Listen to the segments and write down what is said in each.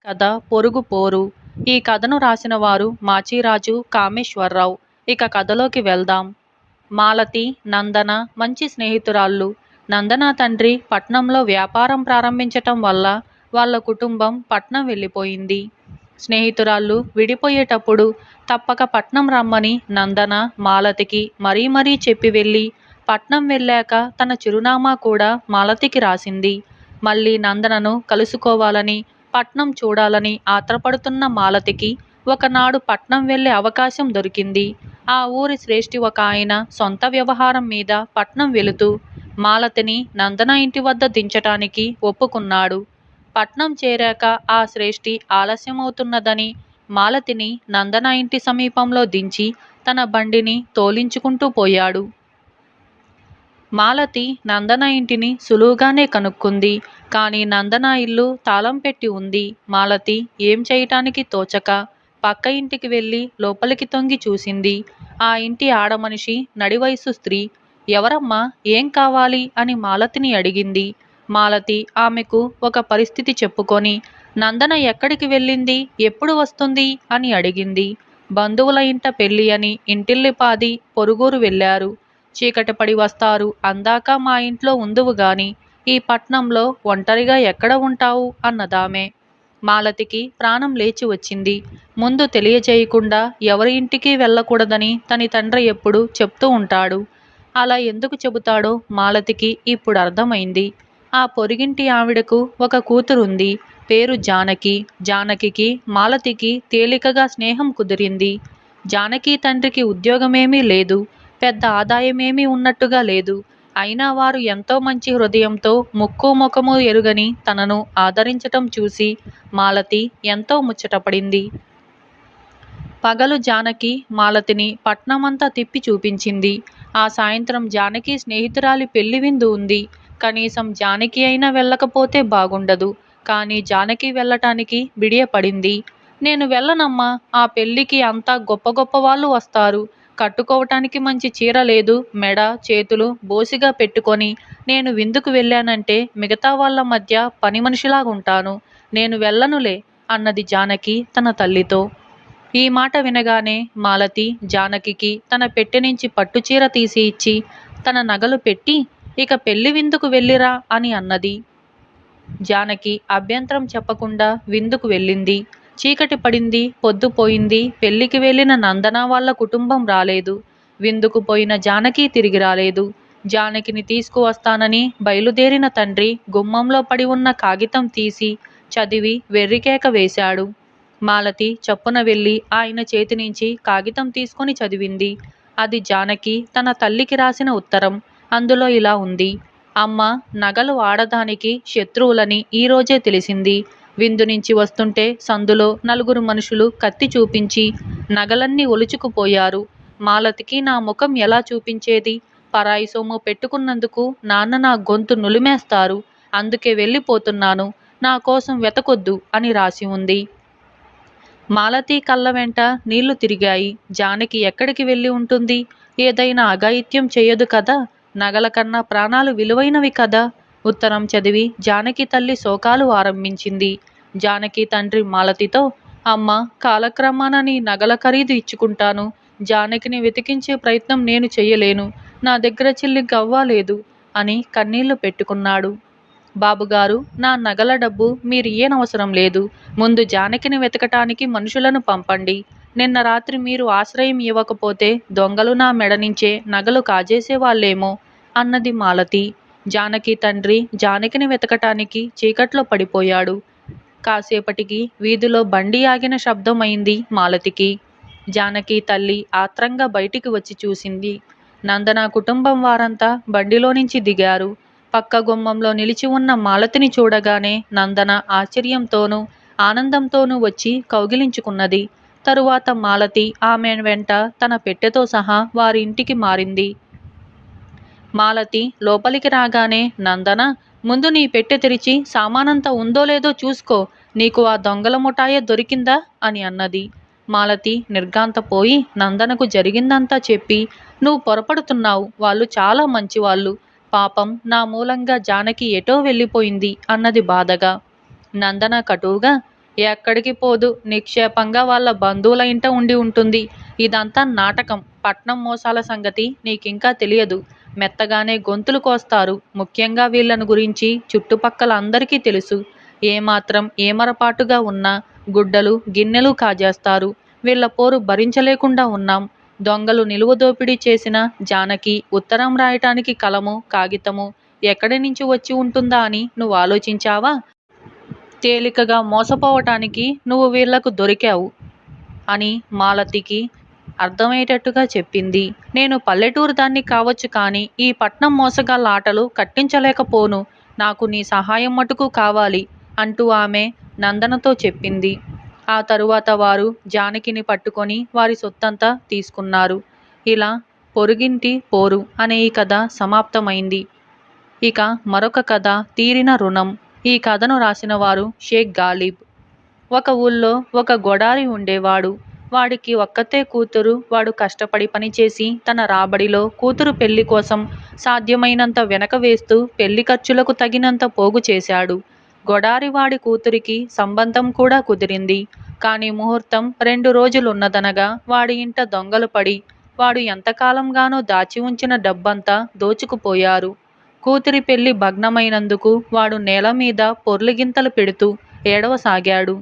కథ పొరుగు పోరు. ఈ కథను రాసిన వారు మాచిరాజు కామేశ్వరరావు. ఇక కథలోకి వెళ్దాం. మాలతి, నందన మంచి స్నేహితురాళ్ళు. నందన తండ్రి పట్నంలో వ్యాపారం ప్రారంభించటం వల్ల వాళ్ళ కుటుంబం పట్నం వెళ్ళిపోయింది. స్నేహితురాళ్ళు విడిపోయేటప్పుడు తప్పక పట్నం రమ్మని నందన మాలతికి మరీ మరీ చెప్పి వెళ్ళి పట్నం వెళ్ళాక తన చిరునామా కూడా మాలతికి రాసింది. మళ్ళీ నందనను కలుసుకోవాలని, పట్నం చూడాలని ఆత్రపడుతున్న మాలతికి ఒకనాడు పట్నం వెళ్ళే అవకాశం దొరికింది. ఆ ఊరి శ్రేష్ఠి ఒక ఆయన సొంత వ్యవహారం మీద పట్నం వెళుతూ మాలతిని నందన ఇంటి వద్ద దించటానికి ఒప్పుకున్నాడు. పట్నం చేరాక ఆ శ్రేష్ఠి ఆలస్యమవుతున్నదని మాలతిని నందన ఇంటి సమీపంలో దించి తన బండిని తోలించుకుంటూ పోయాడు. మాలతి నందన ఇంటిని సులువుగానే కనుక్కుంది. కానీ నందన ఇల్లు తాళం పెట్టి ఉంది. మాలతి ఏం చేయటానికి తోచక పక్క ఇంటికి వెళ్ళి లోపలికి తొంగి చూసింది. ఆ ఇంటి ఆడమనిషి నడివయసు స్త్రీ. ఎవరమ్మా, ఏం కావాలి అని మాలతిని అడిగింది. మాలతి ఆమెకు ఒక పరిస్థితి చెప్పుకొని నందన ఎక్కడికి వెళ్ళింది, ఎప్పుడు వస్తుంది అని అడిగింది. బంధువుల ఇంట పెళ్ళి అని ఇంటిల్లిపాది పొరుగురు వెళ్ళారు. చీకటి పడి వస్తారు, అందాక మా ఇంట్లో ఉందువు గాని ఈ పట్నంలో ఒంటరిగా ఎక్కడ ఉంటావు అన్నదామె. మాలతికి ప్రాణం లేచి వచ్చింది. ముందు తెలియజేయకుండా ఎవరి ఇంటికి వెళ్ళకూడదని తని తండ్రి ఎప్పుడు చెప్తూ ఉంటాడు. అలా ఎందుకు చెబుతాడో మాలతికి ఇప్పుడు అర్థమైంది. ఆ పొరిగింటి ఆవిడకు ఒక కూతురుంది. పేరు జానకి. జానకికి మాలతికి తేలికగా స్నేహం కుదిరింది. జానకి తండ్రికి ఉద్యోగమేమీ లేదు, పెద్ద ఆదాయమేమీ ఉన్నట్టుగా లేదు. అయినా వారు ఎంతో మంచి హృదయంతో ముక్కు ముఖము ఎరుగని తనను ఆదరించటం చూసి మాలతి ఎంతో ముచ్చటపడింది. పగలు జానకి మాలతిని పట్నమంతా తిప్పి చూపించింది. ఆ సాయంత్రం జానకి స్నేహితురాలి పెళ్లి విందు ఉంది. కనీసం జానకి అయినా వెళ్ళకపోతే బాగుండదు. కానీ జానకి వెళ్ళటానికి బిడియపడింది. నేను వెళ్ళనమ్మా, ఆ పెళ్లికి అంతా గొప్ప గొప్ప వాళ్ళు వస్తారు. కట్టుకోవటానికి మంచి చీర లేదు, మెడ చేతులు బోసిగా పెట్టుకొని నేను విందుకు వెళ్ళానంటే మిగతా వాళ్ళ మధ్య పని మనిషిలాగుంటాను. నేను వెళ్ళనులే అన్నది జానకి తన తల్లితో. ఈ మాట వినగానే మాలతి జానకికి తన పెట్టె నుంచి పట్టుచీర తీసి ఇచ్చి తన నగలు పెట్టి ఇక పెళ్లి విందుకు వెళ్ళిరా అని అన్నది. జానకి అభ్యంతరం చెప్పకుండా విందుకు వెళ్ళింది. చీకటి పడింది, పొద్దుపోయింది. పెళ్లికి వెళ్ళిన నందన వాళ్ళ కుటుంబం రాలేదు. విందుకు పోయిన జానకి తిరిగి రాలేదు. జానకిని తీసుకువస్తానని బయలుదేరిన తండ్రి గుమ్మంలో పడి ఉన్న కాగితం తీసి చదివి వెర్రికేక వేశాడు. మాలతి చప్పున వెళ్ళి ఆయన చేతి నుంచి కాగితం తీసుకొని చదివింది. అది జానకి తన తల్లికి రాసిన ఉత్తరం. అందులో ఇలా ఉంది: అమ్మ, నగలు ఆడదానికి శత్రువులని ఈరోజే తెలిసింది. విందు నుంచి వస్తుంటే సందులో నలుగురు మనుషులు కత్తి చూపించి నగలన్నీ ఒలుచుకుపోయారు. మాలతికి నా ముఖం ఎలా చూపించేది? పరాయి సొమ్ము పెట్టుకున్నందుకు నాన్న నా గొంతు నులిమేస్తారు. అందుకే వెళ్ళిపోతున్నాను, నా కోసం వెతకొద్దు అని రాసి ఉంది. మాలతి కళ్ళ వెంట నీళ్లు తిరిగాయి. జానకి ఎక్కడికి వెళ్ళి ఉంటుంది? ఏదైనా అఘాయిత్యం చేయదు కదా. నగల కన్నా ప్రాణాలు విలువైనవి కదా. ఉత్తరం చదివి జానకి తల్లి శోకాలు ఆరంభించింది. జానకి తండ్రి మాలతితో, అమ్మ, కాలక్రమాన నీ నగల ఖరీదు ఇచ్చుకుంటాను. జానకిని వెతికించే ప్రయత్నం నేను చెయ్యలేను. నా దగ్గర చిల్లి గవ్వాలేదు అని కన్నీళ్లు పెట్టుకున్నాడు. బాబుగారు, నా నగల డబ్బు మీరు ఇయ్యనవసరం లేదు. ముందు జానకిని వెతకటానికి మనుషులను పంపండి. నిన్న రాత్రి మీరు ఆశ్రయం ఇవ్వకపోతే దొంగలు నా మెడ నుంచే నగలు కాజేసేవాళ్ళేమో అన్నది మాలతి. జానకి తండ్రి జానకిని వెతకటానికి చీకట్లో పడిపోయాడు. కాసేపటికి వీధిలో బండి ఆగిన శబ్దం అయింది మాలతికి. జానకి తల్లి ఆత్రంగా బయటికి వచ్చి చూసింది. నందన కుటుంబం వారంతా బండిలో నుంచి దిగారు. పక్క గుమ్మంలో నిలిచి ఉన్న మాలతిని చూడగానే నందన ఆశ్చర్యంతోనూ ఆనందంతోనూ వచ్చి కౌగిలించుకున్నది. తరువాత మాలతి ఆమె వెంట తన పెట్టెతో సహా వారి ఇంటికి మారింది. మాలతి లోపలికి రాగానే నందన, ముందు నీ పెట్టె తెరిచి సామానంతా ఉందో లేదో చూసుకో. నీకు ఆ దొంగల ముఠాయే దొరికిందా అని అన్నది. మాలతి నిర్ఘాంతపోయి నందనకు జరిగిందంతా చెప్పి, నువ్వు పొరపడుతున్నావు, వాళ్ళు చాలా మంచివాళ్ళు. పాపం నా మూలంగా జానకి ఎటో వెళ్ళిపోయింది అన్నది బాధగా. నందన కటువుగా, ఎక్కడికి పోదు, నిక్షేపంగా వాళ్ళ బంధువుల ఇంట ఉండి ఉంటుంది. ఇదంతా నాటకం. పట్నం మోసాల సంగతి నీకింకా తెలియదు. మెత్తగానే గొంతులు కోస్తారు. ముఖ్యంగా వీళ్ళను గురించి చుట్టుపక్కల అందరికీ తెలుసు. ఏమాత్రం ఏమరపాటుగా ఉన్నా గుడ్డలు గిన్నెలు కాజేస్తారు. వీళ్ళ పోరు భరించలేకుండా ఉన్నాం. దొంగలు నిలువ దోపిడీ చేసిన జానకి ఉత్తరం రాయటానికి కలము కాగితము ఎక్కడి నుంచి వచ్చి ఉంటుందా అని నువ్వు ఆలోచించావా? తేలికగా మోసపోవటానికి నువ్వు వీళ్లకు దొరికావు అని మాలతికి అర్థమయ్యేటట్టుగా చెప్పింది. నేను పల్లెటూరు దాన్ని కావచ్చు, కానీ ఈ పట్నం మోసగాళ్ళ ఆటలు కట్టించలేకపోను. నాకు నీ సహాయం మటుకు కావాలి అంటూ ఆమె నందనతో చెప్పింది. ఆ తరువాత వారు జానకిని పట్టుకొని వారి సొత్తంతా తీసుకున్నారు. ఇలా పొరుగింటి పోరు అనే ఈ కథ సమాప్తమైంది. ఇక మరొక కథ, తీరిన రుణం. ఈ కథను రాసిన వారు షేక్ గాలిబ్. ఒక ఊళ్ళో ఒక గొడారి ఉండేవాడు. వాడికి ఒక్కతే కూతురు. వాడు కష్టపడి పనిచేసి తన రాబడిలో కూతురు పెళ్లి కోసం సాధ్యమైనంత వెనక వేస్తూ పెళ్లి ఖర్చులకు తగినంత పోగు చేశాడు. గొడారి వాడి కూతురికి సంబంధం కూడా కుదిరింది. కానీ ముహూర్తం 2 రోజులున్నదనగా వాడి ఇంట దొంగలు పడి వాడు ఎంతకాలంగానో దాచి ఉంచిన డబ్బంతా దోచుకుపోయారు. కూతురి పెళ్లి భగ్నమైనందుకు వాడు నేల మీద పొర్లిగింతలు పెడుతూ ఏడవసాగాడు.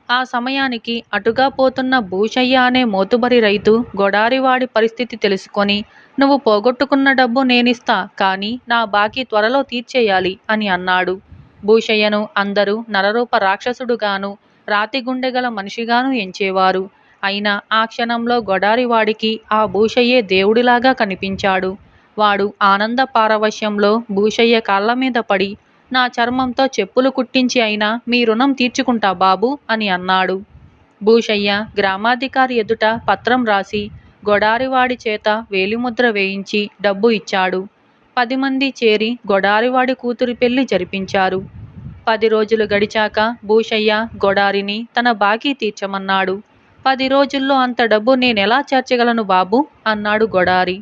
ఆ సమయానికి అటుగా పోతున్న భూషయ్య అనే మోతుబరి రైతు గొడారివాడి పరిస్థితి తెలుసుకొని, నువ్వు పోగొట్టుకున్న డబ్బు నేనిస్తా, కానీ నా బాకీ త్వరలో తీర్చేయాలి అని అన్నాడు. భూషయ్యను అందరూ నరరూప రాక్షసుడుగాను రాతి గుండెగల మనిషిగాను ఎంచేవారు. అయినా ఆ క్షణంలో గొడారివాడికి ఆ భూషయ్యే దేవుడిలాగా కనిపించాడు. వాడు ఆనంద పారవశ్యంలో భూషయ్య కాళ్ళ మీద పడి, నా చర్మంతో చెప్పులు కుట్టించి అయినా మీ రుణం తీర్చుకుంటా బాబు అని అన్నాడు. భూషయ్య గ్రామాధికారి ఎదుట పత్రం రాసి గొడారివాడి చేత వేలిముద్ర వేయించి డబ్బు ఇచ్చాడు. 10 మంది చేరి గొడారివాడి కూతురి పెళ్లి జరిపించారు. 10 రోజులు గడిచాక భూషయ్య గొడారిని తన బాకీ తీర్చమన్నాడు. 10 రోజుల్లో అంత డబ్బు నేనెలా చేర్చగలను బాబు అన్నాడు గొడారి.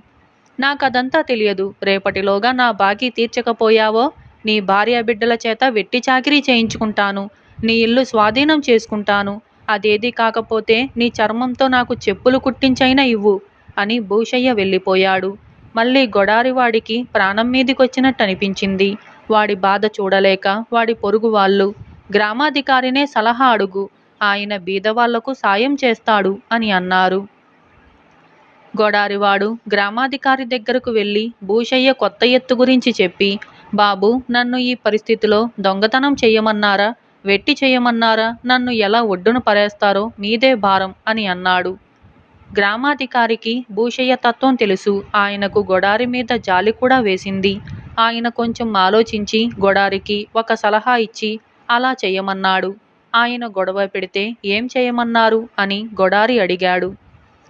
నాకదంతా తెలియదు. రేపటిలోగా నా బాకీ తీర్చకపోయావో నీ భార్య బిడ్డల చేత వెట్టి చాకిరీ చేయించుకుంటాను. నీ ఇల్లు స్వాధీనం చేసుకుంటాను. అదేది కాకపోతే నీ చర్మంతో నాకు చెప్పులు కుట్టించైనా ఇవ్వు అని భూషయ్య వెళ్ళిపోయాడు. మళ్ళీ గొడారివాడికి ప్రాణం మీదికొచ్చినట్టు అనిపించింది. వాడి బాధ చూడలేక వాడి పొరుగు వాళ్ళు, గ్రామాధికారినే సలహా అడుగు, ఆయన బీదవాళ్లకు సాయం చేస్తాడు అని అన్నారు. గొడారివాడు గ్రామాధికారి దగ్గరకు వెళ్ళి భూషయ్య కొత్త ఎత్తు గురించి చెప్పి, బాబు, నన్ను ఈ పరిస్థితిలో దొంగతనం చెయ్యమన్నారా, వెట్టి చేయమన్నారా, నన్ను ఎలా ఒడ్డున పరేస్తారో మీదే భారం అని అన్నాడు. గ్రామాధికారికి భూషయ్య తత్వం తెలుసు. ఆయనకు గొడారి మీద జాలి కూడా వేసింది. ఆయన కొంచెం ఆలోచించి గొడారికి ఒక సలహా ఇచ్చి అలా చెయ్యమన్నాడు. ఆయన గొడవ పెడితే ఏం చేయమన్నారు అని గొడారి అడిగాడు.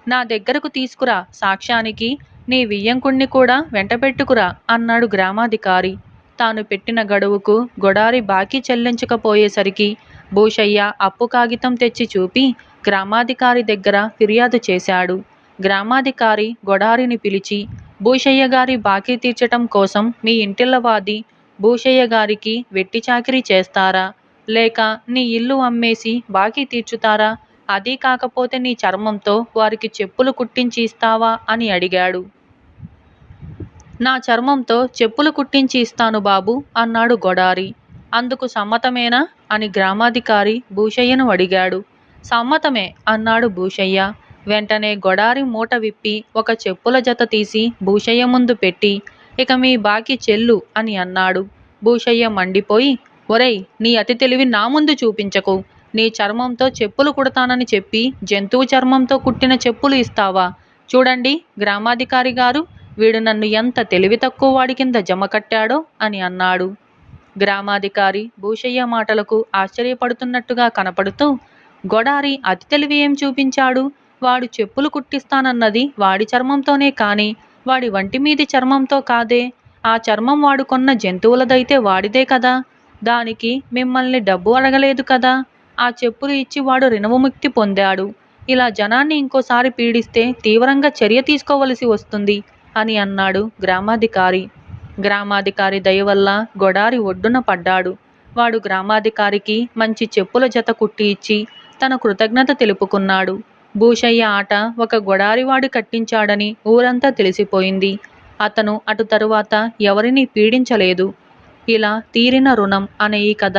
నా దగ్గరకు తీసుకురా, సాక్ష్యానికి నీ వియ్యంకుణ్ణి కూడా వెంటబెట్టుకురా అన్నాడు గ్రామాధికారి. తాను పెట్టిన గడువుకు గొడారి బాకీ చెల్లించకపోయేసరికి భూషయ్య అప్పు కాగితం తెచ్చి చూపి గ్రామాధికారి దగ్గర ఫిర్యాదు చేశాడు. గ్రామాధికారి గొడారిని పిలిచి, భూషయ్య గారి బాకీ తీర్చటం కోసం మీ ఇంటిల్లవాది భూషయ్య గారికి వెట్టి చాకిరీ చేస్తారా, లేక నీ ఇల్లు అమ్మేసి బాకీ తీర్చుతారా, అదీ కాకపోతే నీ చర్మంతో వారికి చెప్పులు కుట్టించి ఇస్తావా అని అడిగాడు. నా చర్మంతో చెప్పులు కుట్టించి ఇస్తాను బాబు అన్నాడు గొడారి. అందుకు సమ్మతమేనా అని గ్రామాధికారి భూషయ్యను అడిగాడు. సమ్మతమే అన్నాడు భూషయ్య. వెంటనే గొడారి మూట విప్పి ఒక చెప్పుల జత తీసి భూషయ్య ముందు పెట్టి, ఇక మీ బాకీ చెల్లు అని అన్నాడు. భూషయ్య మండిపోయి, ఒరేయ్, నీ అతి తెలివి నా ముందు చూపించకు. నీ చర్మంతో చెప్పులు కుడతానని చెప్పి జంతువు చర్మంతో కుట్టిన చెప్పులు ఇస్తావా? చూడండి గ్రామాధికారి గారు, వీడు నన్ను ఎంత తెలివి తక్కువ వాడి కింద జమ కట్టాడో అని అన్నాడు. గ్రామాధికారి భూషయ్య మాటలకు ఆశ్చర్యపడుతున్నట్టుగా కనపడుతూ, గొడారి అతి తెలివి ఏం చూపించాడు? వాడు చెప్పులు కుట్టిస్తానన్నది వాడి చర్మంతోనే కాని వాడి వంటి మీది చర్మంతో కాదే. ఆ చర్మం వాడు కొన్న జంతువులదైతే వాడిదే కదా. దానికి మిమ్మల్ని డబ్బు అడగలేదు కదా. ఆ చెప్పులు ఇచ్చి వాడు రుణవిముక్తి పొందాడు. ఇలా జనాన్ని ఇంకోసారి పీడిస్తే తీవ్రంగా చర్య తీసుకోవలసి వస్తుంది అని అన్నాడు గ్రామాధికారి. గ్రామాధికారి దయ వల్ల గొడారి ఒడ్డున పడ్డాడు. వాడు గ్రామాధికారికి మంచి చెప్పుల జత కుట్టి ఇచ్చి తన కృతజ్ఞత తెలుపుకున్నాడు. భూషయ్య ఆట ఒక గొడారివాడు కట్టించాడని ఊరంతా తెలిసిపోయింది. అతను అటు తరువాత ఎవరినీ పీడించలేదు. ఇలా తీరిన రుణం అనే ఈ కథ